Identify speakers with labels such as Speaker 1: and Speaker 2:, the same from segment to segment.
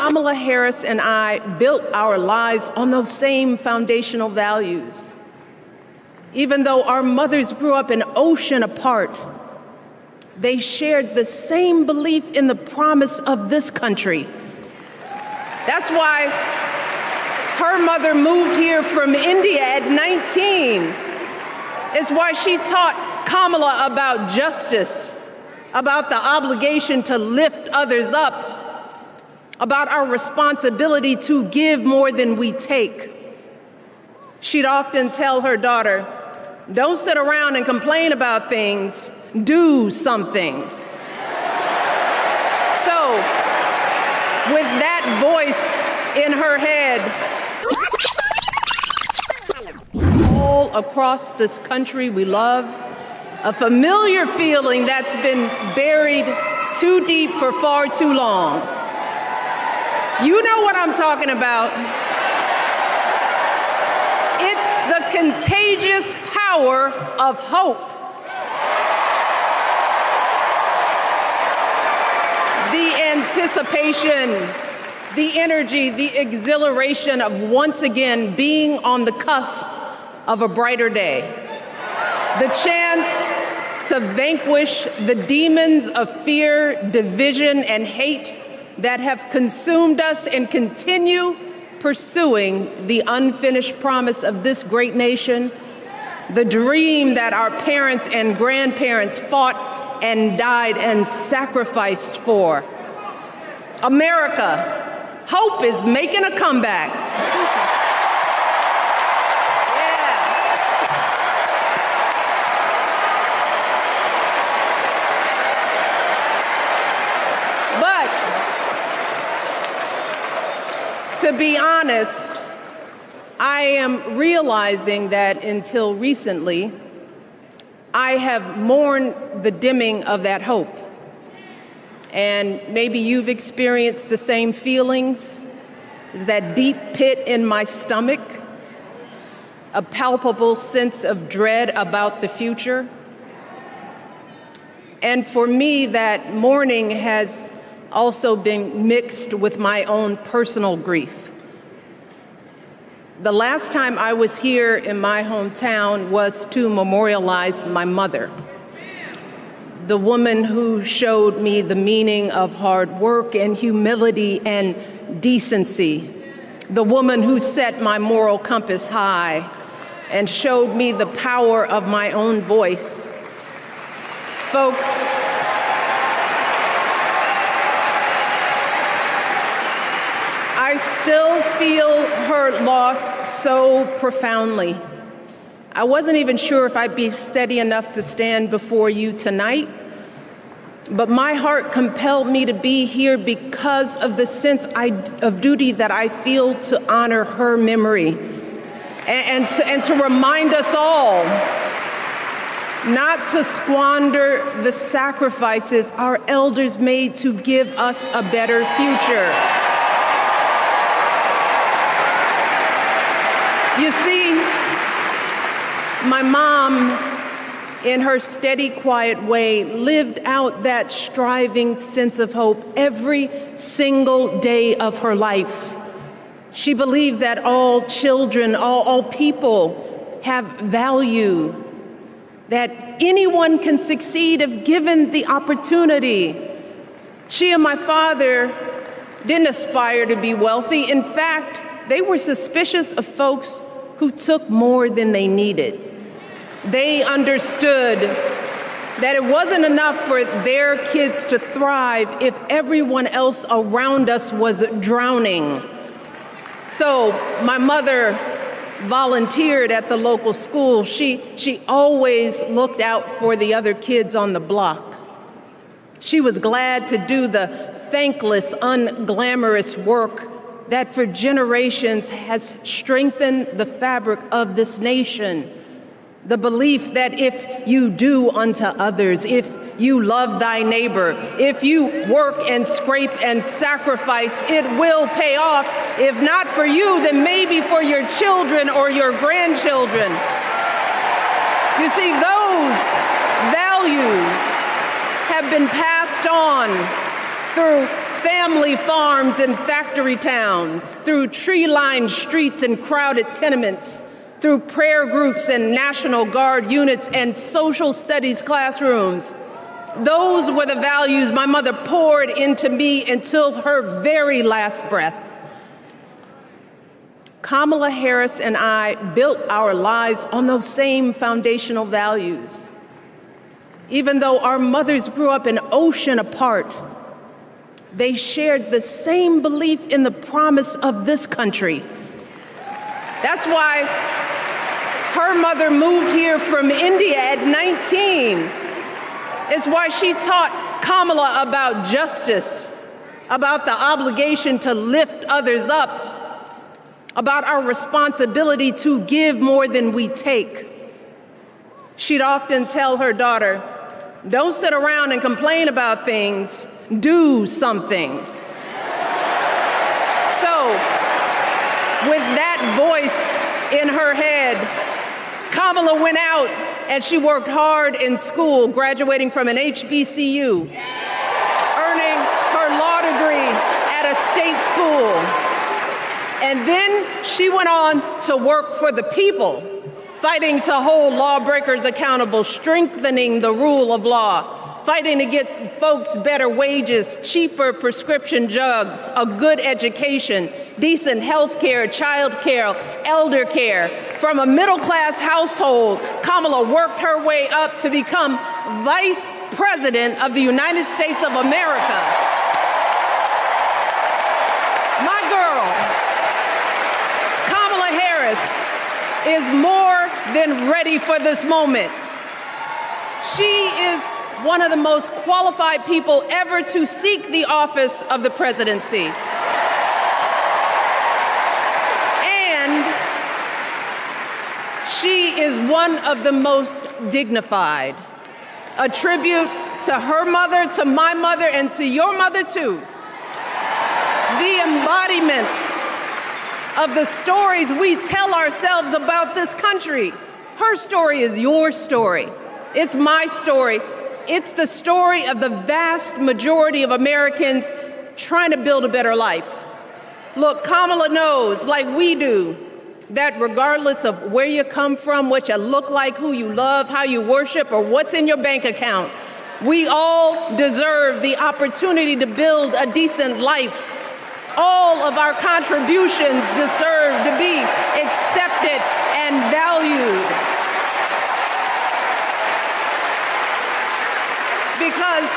Speaker 1: Kamala Harris and I built our lives on those same foundational values. Even though our mothers grew up an ocean apart, they shared the same belief in the promise of this country. That's why her mother moved here from India at 19. It's why she taught Kamala about justice, about the obligation to lift others up, about our responsibility to give more than we take. She'd often tell her daughter, "Don't sit around and complain about things, do something." So, with that voice in her head, all across this country we love, a familiar feeling that's been buried too deep for far too long. You know what I'm talking about. It's the contagious power of hope. The anticipation, the energy, the exhilaration of once again being on the cusp of a brighter day. The chance to vanquish the demons of fear, division, and hate that have consumed us and continue pursuing the unfinished promise of this great nation, the dream that our parents and grandparents fought and died and sacrificed for. America, hope is making a comeback. To be honest, I am realizing that until recently, I have mourned the dimming of that hope. And maybe you've experienced the same feelings, that deep pit in my stomach, a palpable sense of dread about the future. And for me, that mourning has also been mixed with my own personal grief. The last time I was here in my hometown was to memorialize my mother, the woman who showed me the meaning of hard work and humility and decency, the woman who set my moral compass high and showed me the power of my own voice. Folks, I still feel her loss so profoundly. I wasn't even sure if I'd be steady enough to stand before you tonight, but my heart compelled me to be here because of the sense of duty that I feel to honor her memory and to remind us all not to squander the sacrifices our elders made to give us a better future. You see, my mom, in her steady, quiet way, lived out that striving sense of hope every single day of her life. She believed that all children, all people have value, that anyone can succeed if given the opportunity. She and my father didn't aspire to be wealthy. In fact, they were suspicious of folks who took more than they needed. They understood that it wasn't enough for their kids to thrive if everyone else around us was drowning. So my mother volunteered at the local school. She always looked out for the other kids on the block. She was glad to do the thankless, unglamorous work that for generations has strengthened the fabric of this nation. The belief that if you do unto others, if you love thy neighbor, if you work and scrape and sacrifice, it will pay off. If not for you, then maybe for your children or your grandchildren. You see, those values have been passed on through family farms and factory towns, through tree-lined streets and crowded tenements, through prayer groups and National Guard units and social studies classrooms. Those were the values my mother poured into me until her very last breath. Kamala Harris and I built our lives on those same foundational values. Even though our mothers grew up an ocean apart, they shared the same belief in the promise of this country. That's why her mother moved here from India at 19. It's why she taught Kamala about justice, about the obligation to lift others up, about our responsibility to give more than we take. She'd often tell her daughter, "Don't sit around and complain about things, do something." So, with that voice in her head, Kamala went out and she worked hard in school, graduating from an HBCU, earning her law degree at a state school. And then she went on to work for the people, fighting to hold lawbreakers accountable, strengthening the rule of law, fighting to get folks better wages, cheaper prescription drugs, a good education, decent health care, child care, elder care. From a middle-class household, Kamala worked her way up to become Vice President of the United States of America. My girl, Kamala Harris, is more than ready for this moment. She is one of the most qualified people ever to seek the office of the presidency. And she is one of the most dignified. A tribute to her mother, to my mother, and to your mother too. The embodiment of the stories we tell ourselves about this country. Her story is your story. It's my story. It's the story of the vast majority of Americans trying to build a better life. Look, Kamala knows, like we do, that regardless of where you come from, what you look like, who you love, how you worship, or what's in your bank account, we all deserve the opportunity to build a decent life. All of our contributions deserve to be accepted and valued. Because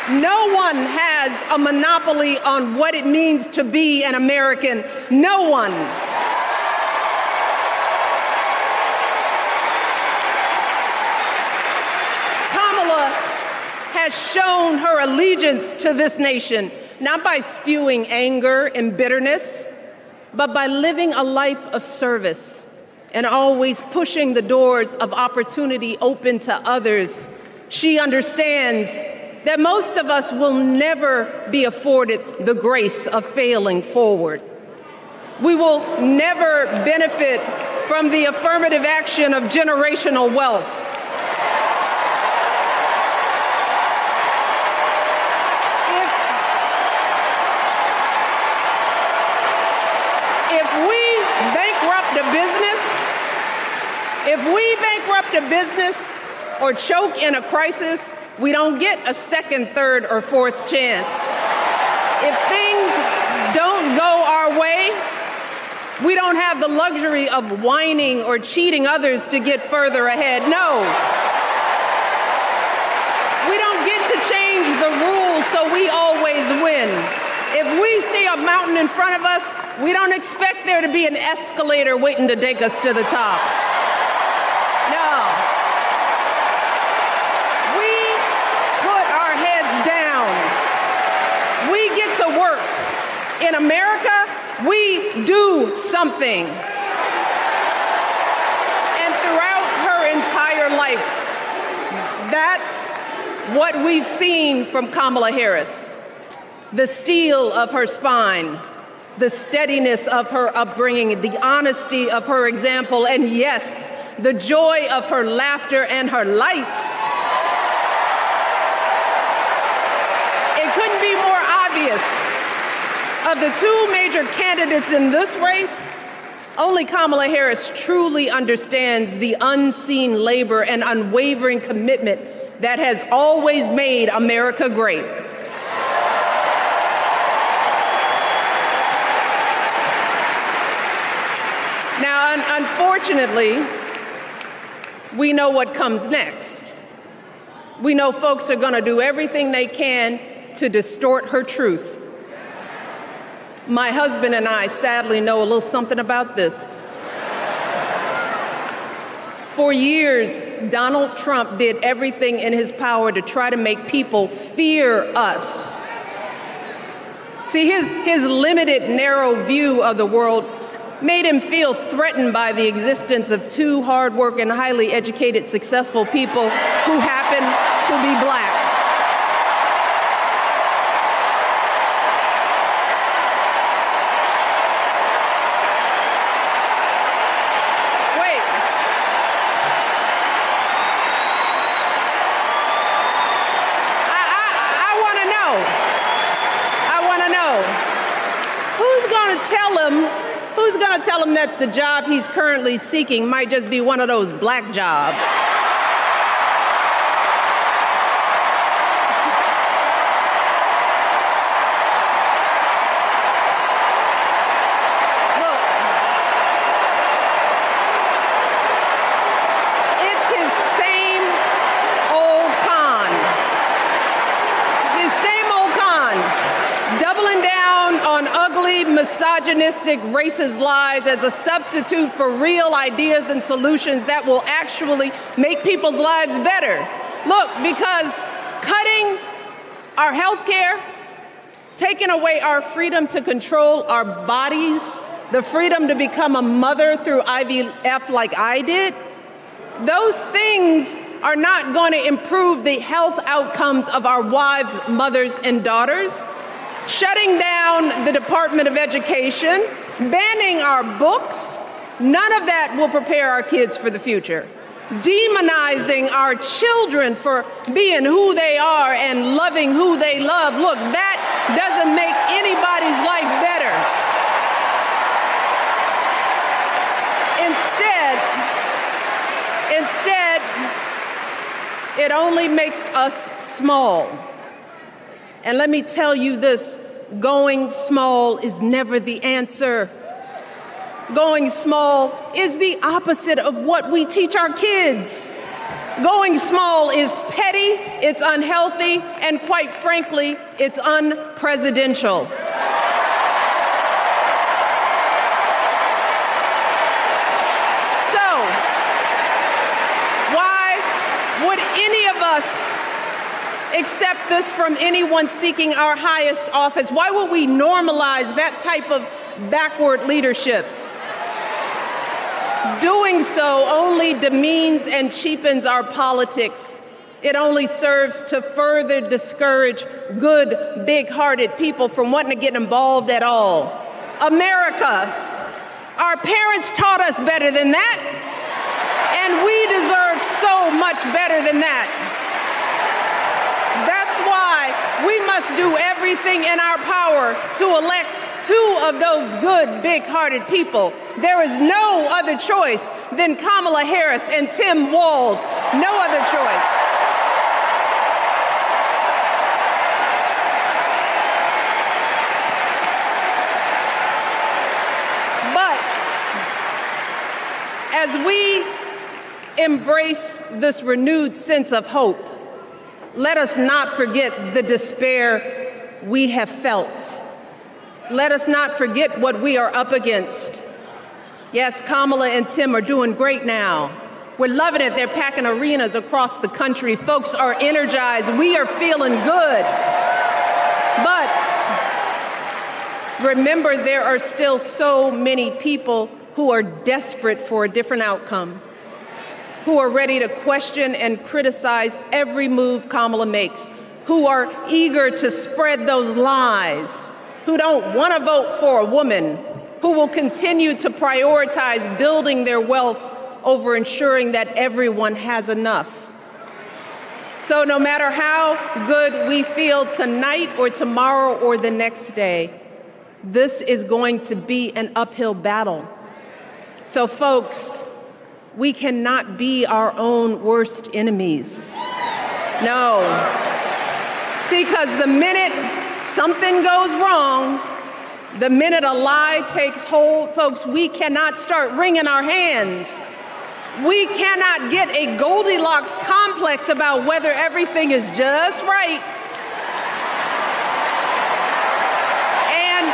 Speaker 1: no one has a monopoly on what it means to be an American. No one. Kamala has shown her allegiance to this nation, not by spewing anger and bitterness, but by living a life of service and always pushing the doors of opportunity open to others. She understands that most of us will never be afforded the grace of failing forward. We will never benefit from the affirmative action of generational wealth. If we bankrupt a business or choke in a crisis, we don't get a second, third, or fourth chance. If things don't go our way, we don't have the luxury of whining or cheating others to get further ahead. No. We don't get to change the rules so we always win. If we see a mountain in front of us, we don't expect there to be an escalator waiting to take us to the top. No. We put our heads down. We get to work. In America, we do something. And throughout her entire life, that's what we've seen from Kamala Harris. The steel of her spine, the steadiness of her upbringing, the honesty of her example, and yes, the joy of her laughter and her light. It couldn't be more obvious Of the two major candidates in this race, only Kamala Harris truly understands the unseen labor and unwavering commitment that has always made America great. Now, unfortunately, we know what comes next. We know folks are going to do everything they can to distort her truth. My husband and I sadly know a little something about this. For years, Donald Trump did everything in his power to try to make people fear us. See, his limited, narrow view of the world made him feel threatened by the existence of two hardworking, highly educated, successful people who happen to be black. Who's going to tell him that the job he's currently seeking might just be one of those black jobs? Look, it's his same old con. His same old con. Doubling down on ugly, misogynistic, racist lies as a substitute for real ideas and solutions that will actually make people's lives better. Look, because cutting our health care, taking away our freedom to control our bodies, the freedom to become a mother through IVF like I did, those things are not going to improve the health outcomes of our wives, mothers, and daughters. Shutting down the Department of Education, banning our books, none of that will prepare our kids for the future. Demonizing our children for being who they are and loving who they love, look, that doesn't make anybody's life better. Instead, it only makes us small. And let me tell you this, going small is never the answer. Going small is the opposite of what we teach our kids. Going small is petty, it's unhealthy, and quite frankly, it's unpresidential. So, why would any of us accept this from anyone seeking our highest office? Why would we normalize that type of backward leadership? Doing so only demeans and cheapens our politics. It only serves to further discourage good, big-hearted people from wanting to get involved at all. America, our parents taught us better than that, and we deserve so much better than that. That's why we must do everything in our power to elect two of those good, big-hearted people. There is no other choice than Kamala Harris and Tim Walz. No other choice. But as we embrace this renewed sense of hope, let us not forget the despair we have felt. Let us not forget what we are up against. Yes, Kamala and Tim are doing great now. We're loving it. They're packing arenas across the country. Folks are energized. We are feeling good. But remember, there are still so many people who are desperate for a different outcome, who are ready to question and criticize every move Kamala makes, who are eager to spread those lies, who don't want to vote for a woman, who will continue to prioritize building their wealth over ensuring that everyone has enough. So no matter how good we feel tonight or tomorrow or the next day, this is going to be an uphill battle. So folks, we cannot be our own worst enemies. No. See, because the minute something goes wrong, the minute a lie takes hold, folks, we cannot start wringing our hands. We cannot get a Goldilocks complex about whether everything is just right. And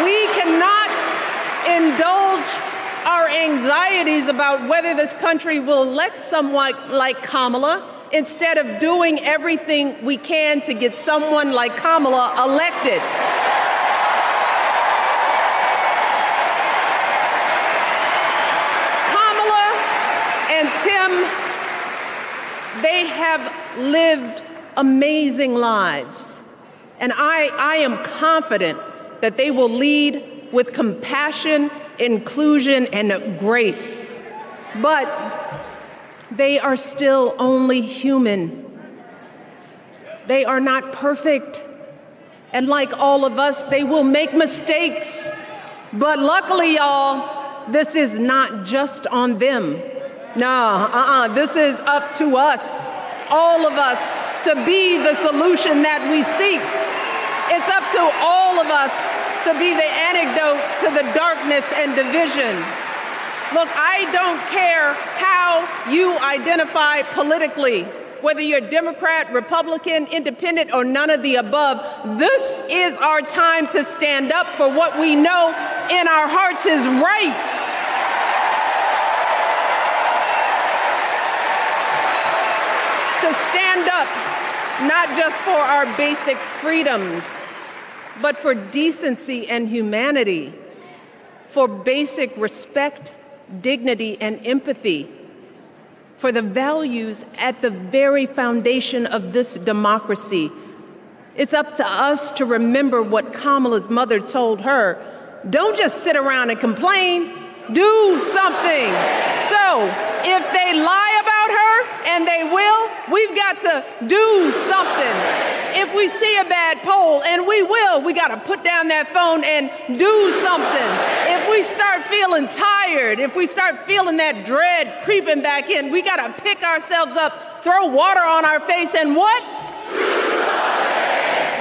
Speaker 1: we cannot indulge our anxieties about whether this country will elect someone like Kamala instead of doing everything we can to get someone like Kamala elected. Kamala and Tim, they have lived amazing lives. And I am confident that they will lead with compassion, inclusion, and grace. But they are still only human. They are not perfect. And like all of us, they will make mistakes. But luckily, y'all, this is not just on them. No, this is up to us, all of us, to be the solution that we seek. It's up to all of us to be the antidote to the darkness and division. Look, I don't care how you identify politically, whether you're Democrat, Republican, Independent, or none of the above. This is our time to stand up for what we know in our hearts is right. To stand up, not just for our basic freedoms, but for decency and humanity, for basic respect, dignity, and empathy, for the values at the very foundation of this democracy. It's up to us to remember what Kamala's mother told her. Don't just sit around and complain, do something. So if they lie about her, and they will, we've got to do something. If we see a bad poll, and we will, we got to put down that phone and do something. If we start feeling tired, if we start feeling that dread creeping back in, we got to pick ourselves up, throw water on our face, and what?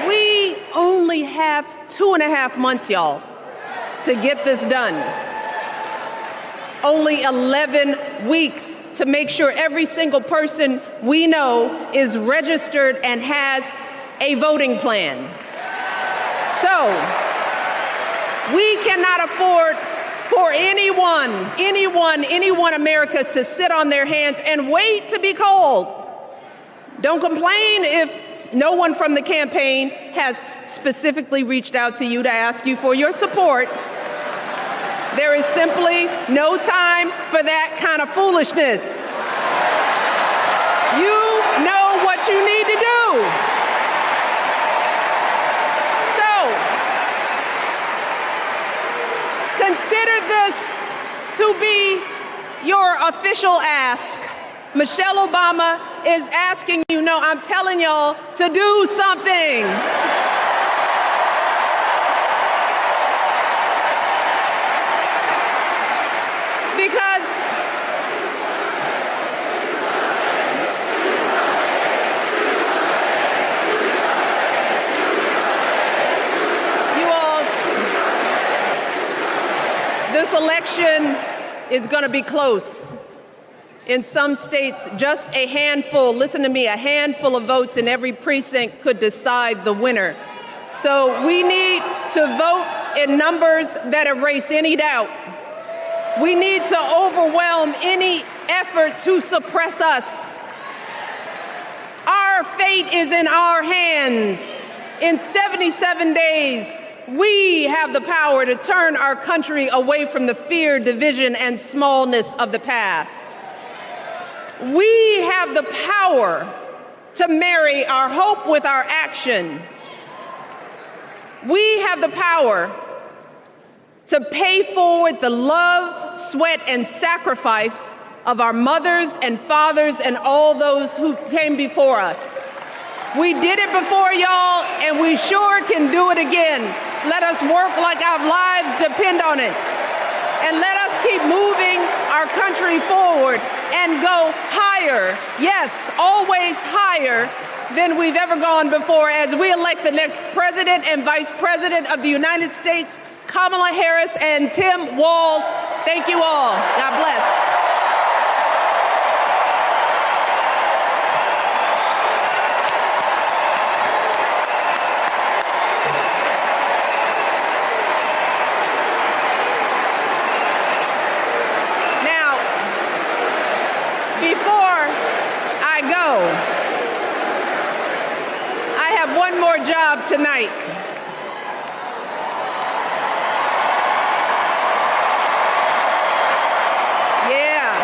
Speaker 1: We only have 2.5 months, y'all, to get this done. Only 11 weeks to make sure every single person we know is registered and has a voting plan. So we cannot afford for anyone America to sit on their hands and wait to be called. Don't complain if no one from the campaign has specifically reached out to you to ask you for your support. There is simply no time for that kind of foolishness. You know what you need to do. So, consider this to be your official ask. Michelle Obama is asking you, no, I'm telling y'all to do something. Because you all, this election is going to be close. In some states, just a handful, listen to me, a handful of votes in every precinct could decide the winner. So we need to vote in numbers that erase any doubt. We need to overwhelm any effort to suppress us. Our fate is in our hands. In 77 days, we have the power to turn our country away from the fear, division, and smallness of the past. We have the power to marry our hope with our action. We have the power to pay forward the love, sweat, and sacrifice of our mothers and fathers and all those who came before us. We did it before, y'all, and we sure can do it again. Let us work like our lives depend on it. And let us keep moving our country forward and go higher, yes, always higher than we've ever gone before as we elect the next President and Vice President of the United States, Kamala Harris and Tim Walz. Thank you all. God bless. Before I go, I have one more job tonight. Yeah,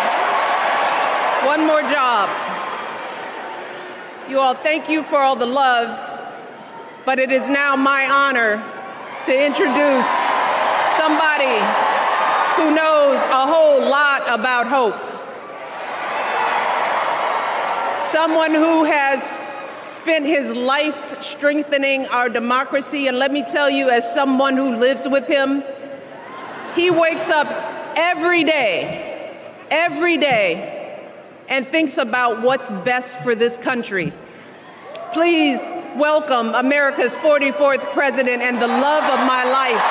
Speaker 1: one more job. You all, thank you for all the love, but it is now my honor to introduce somebody who knows a whole lot about hope. Someone who has spent his life strengthening our democracy. And let me tell you, as someone who lives with him, he wakes up every day, and thinks about what's best for this country. Please welcome America's 44th president and the love of my life,